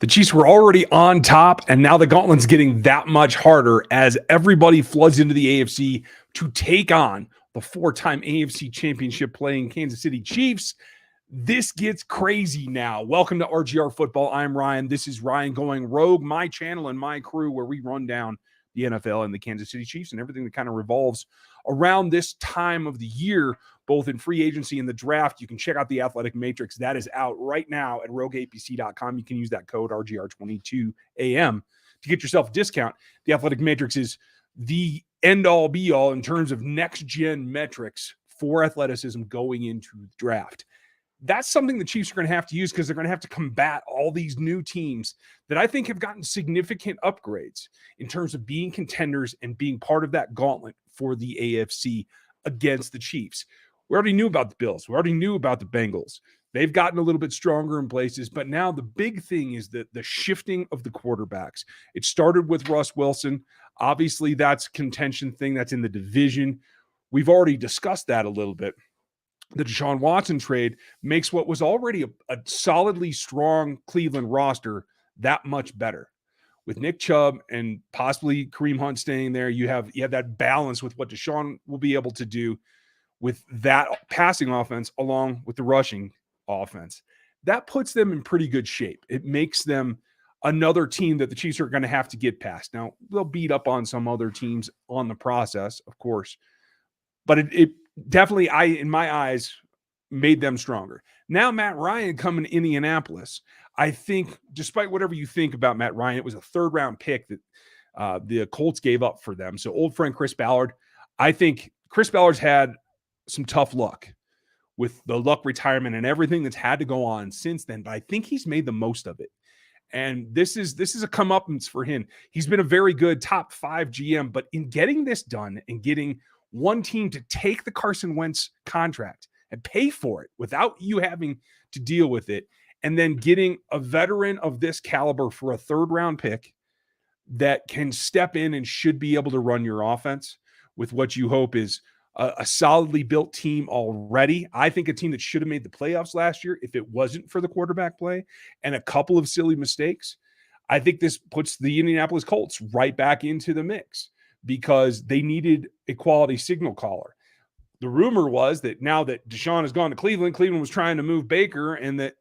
The Chiefs were already on top, and now the gauntlet's getting that much harder as everybody floods into the AFC to take on the four-time AFC championship playing Kansas City Chiefs. This gets crazy now. Welcome to RGR Football. I'm Ryan. This is Ryan Going Rogue, my channel and my crew, where we run down the NFL and the Kansas City Chiefs and everything that kind of revolves around this time of the year, both in free agency and the draft. You can check out the Athletic Matrix. That is out right now at rogueapc.com. You can use that code RGR22AM to get yourself a discount. The Athletic Matrix is the end-all, be-all in terms of next-gen metrics for athleticism going into the draft. That's something the Chiefs are going to have to use because they're going to have to combat all these new teams that I think have gotten significant upgrades in terms of being contenders and being part of that gauntlet for the AFC against the Chiefs. We already knew about the Bills. We already knew about the Bengals. They've gotten a little bit stronger in places, but now the big thing is the shifting of the quarterbacks. It started with Russ Wilson. Obviously, that's a contention thing that's in the division. We've already discussed that a little bit. The DeShaun Watson trade makes what was already a solidly strong Cleveland roster that much better. With Nick Chubb and possibly Kareem Hunt staying there, you have that balance with what DeShaun will be able to do with that passing offense along with the rushing offense. That puts them in pretty good shape. It makes them another team that the Chiefs are going to have to get past. Now, they'll beat up on some other teams on the process, of course, but it definitely, in my eyes, made them stronger. Now, Matt Ryan coming to Indianapolis, I think, despite whatever you think about Matt Ryan, it was a third-round pick that the Colts gave up for them. So old friend Chris Ballard, I think Chris Ballard's had some tough luck with the Luck retirement and everything that's had to go on since then, but I think he's made the most of it. And this is a comeuppance for him. He's been a very good top 5 GM, but in getting this done and getting one team to take the Carson Wentz contract and pay for it without you having to deal with it, and then getting a veteran of this caliber for a third-round pick that can step in and should be able to run your offense with what you hope is a solidly built team already. I think a team that should have made the playoffs last year if it wasn't for the quarterback play and a couple of silly mistakes. I think this puts the Indianapolis Colts right back into the mix, because they needed a quality signal caller. The rumor was that now that DeShaun has gone to Cleveland, Cleveland was trying to move Baker, and that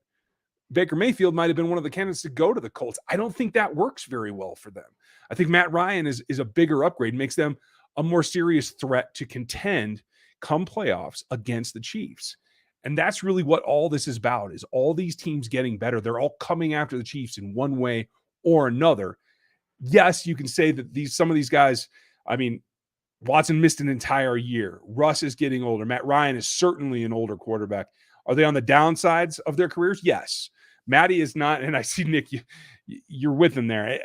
Baker Mayfield might have been one of the candidates to go to the Colts. I don't think that works very well for them. I think Matt Ryan is a bigger upgrade, makes them a more serious threat to contend come playoffs against the Chiefs. And that's really what all this is about, is all these teams getting better. They're all coming after the Chiefs in one way or another. Yes, you can say that some of these guys, I mean, Watson missed an entire year. Russ is getting older. Matt Ryan is certainly an older quarterback. Are they on the downsides of their careers? Yes. Matty is not, and I see, Nick, you're with him there.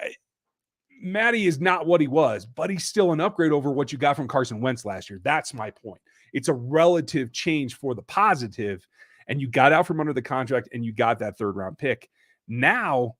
Matty is not what he was, but he's still an upgrade over what you got from Carson Wentz last year. That's my point. It's a relative change for the positive, and you got out from under the contract, and you got that third-round pick. Now,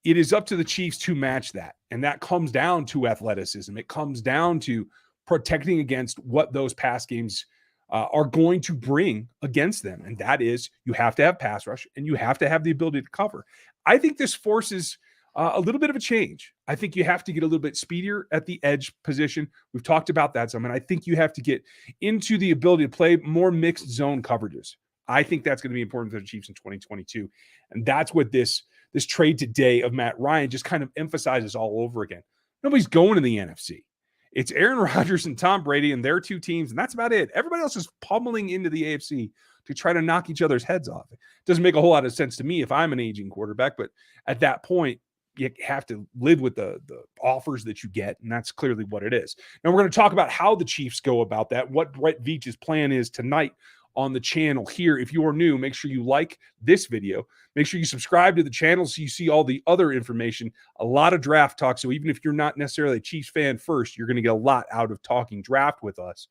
it is up to the Chiefs to match that. And that comes down to athleticism. It comes down to protecting against what those pass games are going to bring against them. And that is, you have to have pass rush and you have to have the ability to cover. I think this forces a little bit of a change. I think you have to get a little bit speedier at the edge position. We've talked about that some. And I think you have to get into the ability to play more mixed zone coverages. I think that's going to be important for the Chiefs in 2022. And that's what this trade today of Matt Ryan just kind of emphasizes all over again. Nobody's going to the NFC. It's Aaron Rodgers and Tom Brady and their two teams, and that's about it. Everybody else is pummeling into the AFC to try to knock each other's heads off. It doesn't make a whole lot of sense to me if I'm an aging quarterback, but at that point, you have to live with the offers that you get, and that's clearly what it is. Now, we're going to talk about how the Chiefs go about that, what Brett Veach's plan is tonight on the channel here. If you are new, make sure you like this video. Make sure you subscribe to the channel so you see all the other information. A lot of draft talk. So even if you're not necessarily a Chiefs fan first, you're going to get a lot out of talking draft with us.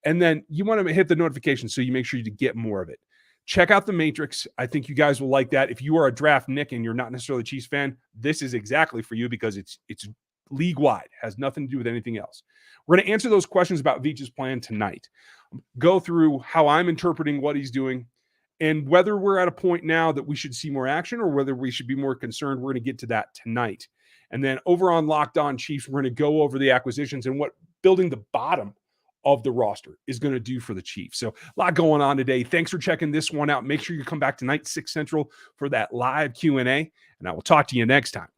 And then you want to hit the notification so you make sure you get more of it. Check out the Matrix. I think you guys will like that. If you are a draft Nick and you're not necessarily a Chiefs fan, this is exactly for you, because it's league-wide. Has nothing to do with anything else. We're going to answer those questions about Veach's plan tonight. Go through how I'm interpreting what he's doing, And whether we're at a point now that we should see more action or whether we should be more concerned, we're going to get to that tonight. And then over on Locked On Chiefs, we're going to go over the acquisitions and what building the bottom of the roster is going to do for the Chiefs. So a lot going on today. Thanks for checking this one out. Make sure you come back tonight, 6 Central, for that live Q&A, and I will talk to you next time.